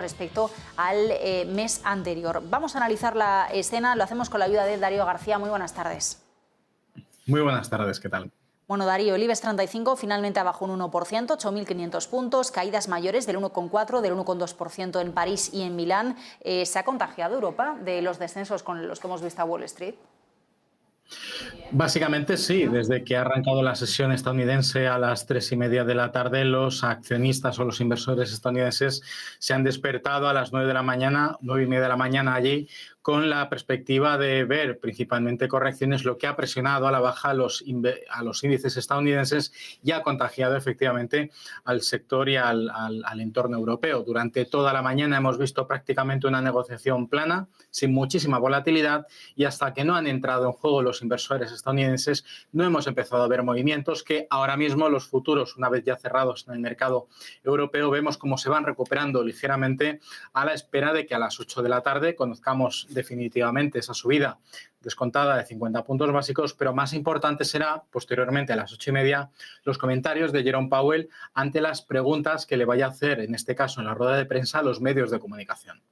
respecto al mes anterior. Vamos a analizar la escena, lo hacemos con la ayuda de Darío García. Muy buenas tardes. Muy buenas tardes, ¿qué tal? Bueno, Darío, el IBEX 35 finalmente bajó un 1%, 8.500 puntos, caídas mayores del 1,4%, del 1,2% en París y en Milán. ¿Se ha contagiado Europa de los descensos con los que hemos visto a Wall Street? Básicamente sí, desde que ha arrancado la sesión estadounidense a las 3:30 de la tarde, los accionistas o los inversores estadounidenses se han despertado a las 9 de la mañana, 9:30 de la mañana allí, con la perspectiva de ver principalmente correcciones, lo que ha presionado a la baja a los índices estadounidenses y ha contagiado efectivamente al sector y al entorno europeo. Durante toda la mañana hemos visto prácticamente una negociación plana, sin muchísima volatilidad, y hasta que no han entrado en juego los inversores estadounidenses no hemos empezado a ver movimientos que ahora mismo los futuros, una vez ya cerrados en el mercado europeo, vemos cómo se van recuperando ligeramente a la espera de que a las 8 de la tarde conozcamos definitivamente esa subida descontada de 50 puntos básicos, pero más importante será, posteriormente a las 8:30, los comentarios de Jerome Powell ante las preguntas que le vaya a hacer, en este caso en la rueda de prensa, a los medios de comunicación.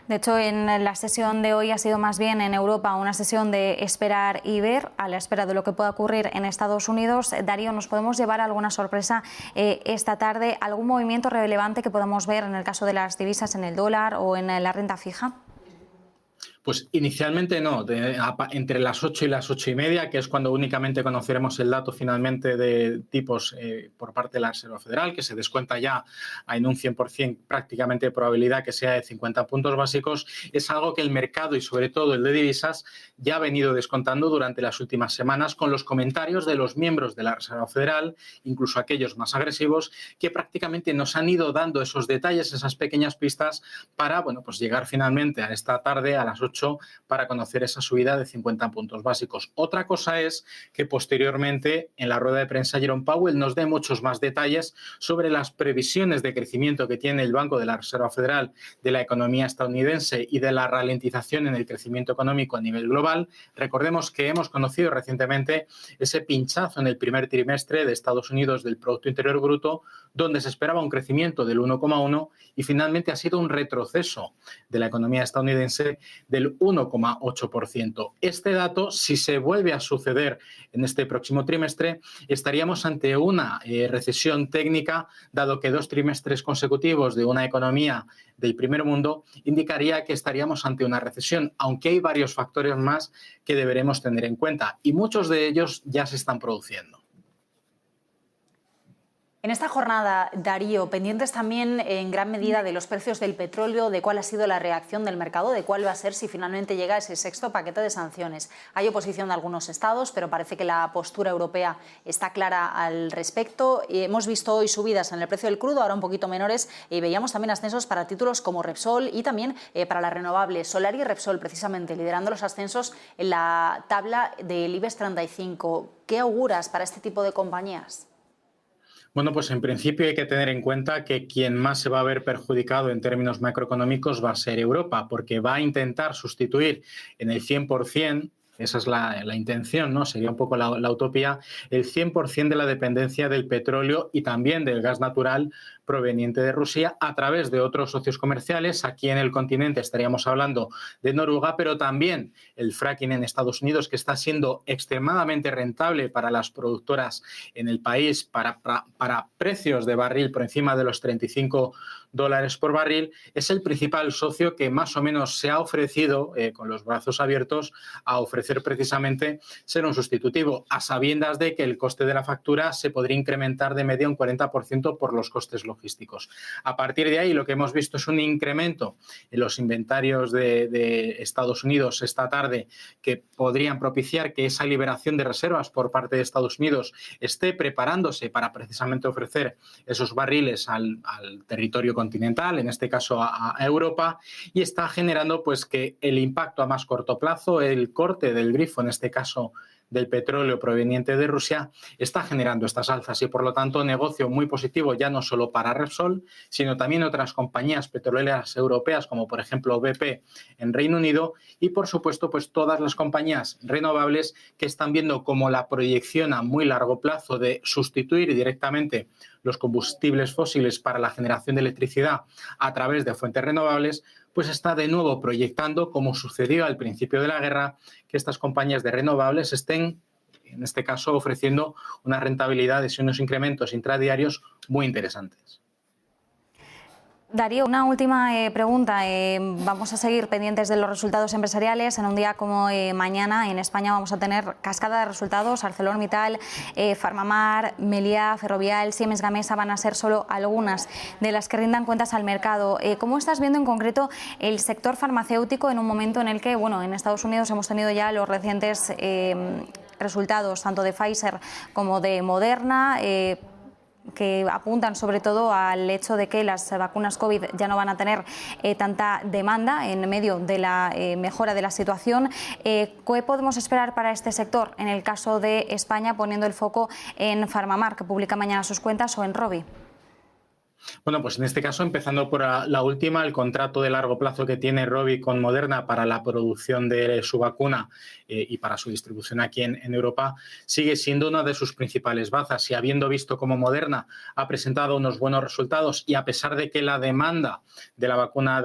De hecho, en la sesión de hoy ha sido más bien en Europa una sesión de esperar y ver, a la espera de lo que pueda ocurrir en Estados Unidos. Darío, ¿nos podemos llevar alguna sorpresa esta tarde? ¿Algún movimiento relevante que podamos ver en el caso de las divisas, en el dólar o en la renta fija? Pues inicialmente no, entre las 8 y las 8:30, que es cuando únicamente conoceremos el dato finalmente de tipos por parte de la Reserva Federal, que se descuenta ya en un 100% prácticamente de probabilidad que sea de 50 puntos básicos, es algo que el mercado y sobre todo el de divisas ya ha venido descontando durante las últimas semanas con los comentarios de los miembros de la Reserva Federal, incluso aquellos más agresivos, que prácticamente nos han ido dando esos detalles, esas pequeñas pistas para, bueno, pues llegar finalmente a esta tarde a las 8 para conocer esa subida de 50 puntos básicos. Otra cosa es que posteriormente en la rueda de prensa Jerome Powell nos dé muchos más detalles sobre las previsiones de crecimiento que tiene el Banco de la Reserva Federal de la economía estadounidense y de la ralentización en el crecimiento económico a nivel global. Recordemos que hemos conocido recientemente ese pinchazo en el primer trimestre de Estados Unidos del Producto Interior Bruto, donde se esperaba un crecimiento del 1,1 y finalmente ha sido un retroceso de la economía estadounidense del 1,8%. Este dato, si se vuelve a suceder en este próximo trimestre, estaríamos ante una recesión técnica, dado que 2 trimestres consecutivos de una economía del primer mundo indicaría que estaríamos ante una recesión, aunque hay varios factores más que deberemos tener en cuenta y muchos de ellos ya se están produciendo. En esta jornada, Darío, pendientes también en gran medida de los precios del petróleo, de cuál ha sido la reacción del mercado, de cuál va a ser si finalmente llega ese sexto paquete de sanciones. Hay oposición de algunos estados, pero parece que la postura europea está clara al respecto. Hemos visto hoy subidas en el precio del crudo, ahora un poquito menores, y veíamos también ascensos para títulos como Repsol y también para las renovables. Solar y Repsol, precisamente, liderando los ascensos en la tabla del IBEX 35. ¿Qué auguras para este tipo de compañías? Bueno, pues en principio hay que tener en cuenta que quien más se va a ver perjudicado en términos macroeconómicos va a ser Europa, porque va a intentar sustituir en el 100%, esa es la intención, ¿no? Sería un poco la utopía, el 100% de la dependencia del petróleo y también del gas natural proveniente de Rusia a través de otros socios comerciales. Aquí en el continente estaríamos hablando de Noruega, pero también el fracking en Estados Unidos, que está siendo extremadamente rentable para las productoras en el país, para precios de barril por encima de los $35 por barril, es el principal socio que más o menos se ha ofrecido con los brazos abiertos a ofrecer precisamente ser un sustitutivo, a sabiendas de que el coste de la factura se podría incrementar de media un 40% por los costes logísticos. A partir de ahí, lo que hemos visto es un incremento en los inventarios de Estados Unidos esta tarde que podrían propiciar que esa liberación de reservas por parte de Estados Unidos esté preparándose para precisamente ofrecer esos barriles al territorio continental, en este caso a Europa, y está generando pues que el impacto a más corto plazo, el corte del grifo, en este caso del petróleo proveniente de Rusia está generando estas alzas y, por lo tanto, negocio muy positivo ya no solo para Repsol, sino también otras compañías petroleras europeas, como por ejemplo BP en Reino Unido, y por supuesto pues todas las compañías renovables que están viendo como la proyección a muy largo plazo de sustituir directamente los combustibles fósiles para la generación de electricidad a través de fuentes renovables, pues está de nuevo proyectando, como sucedió al principio de la guerra, que estas compañías de renovables estén, en este caso, ofreciendo unas rentabilidades y unos incrementos intradiarios muy interesantes. Darío, una última pregunta. Vamos a seguir pendientes de los resultados empresariales. En un día como mañana en España vamos a tener cascada de resultados. ArcelorMittal, Farmamar, Meliá, Ferrovial, Siemens Gamesa van a ser solo algunas de las que rindan cuentas al mercado. ¿Cómo estás viendo en concreto el sector farmacéutico en un momento en el que, bueno, en Estados Unidos hemos tenido ya los recientes resultados tanto de Pfizer como de Moderna, que apuntan sobre todo al hecho de que las vacunas COVID ya no van a tener tanta demanda en medio de la mejora de la situación? ¿Qué podemos esperar para este sector en el caso de España, poniendo el foco en Farmamar, que publica mañana sus cuentas, o en Rovi? Bueno, pues en este caso, empezando por la última, el contrato de largo plazo que tiene Rovi con Moderna para la producción de su vacuna y para su distribución aquí en Europa sigue siendo una de sus principales bazas. Y habiendo visto cómo Moderna ha presentado unos buenos resultados y a pesar de que la demanda de la vacuna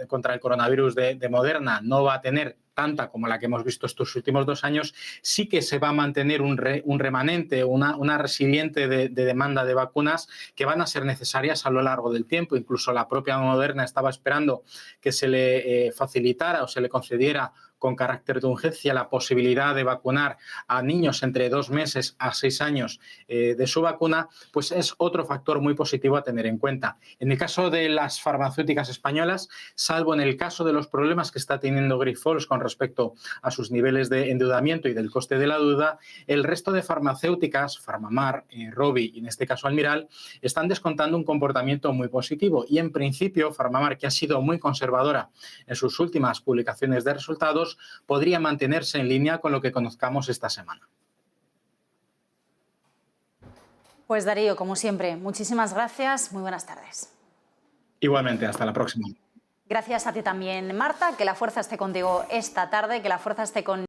contra el coronavirus de Moderna no va a tener tanta como la que hemos visto estos últimos 2 años, sí que se va a mantener un remanente, una resiliente de demanda de vacunas que van a ser necesarias a lo largo del tiempo. Incluso la propia Moderna estaba esperando que se le facilitara o se le concediera con carácter de urgencia la posibilidad de vacunar a niños entre 2 meses a 6 años de su vacuna, pues es otro factor muy positivo a tener en cuenta. En el caso de las farmacéuticas españolas, salvo en el caso de los problemas que está teniendo Grifols con respecto a sus niveles de endeudamiento y del coste de la deuda, el resto de farmacéuticas, Farmamar, Rovi y en este caso Almirall, están descontando un comportamiento muy positivo y en principio Farmamar, que ha sido muy conservadora en sus últimas publicaciones de resultados, podría mantenerse en línea con lo que conozcamos esta semana. Pues Darío, como siempre, muchísimas gracias, muy buenas tardes. Igualmente, hasta la próxima. Gracias a ti también, Marta, que la fuerza esté contigo esta tarde, que la fuerza esté con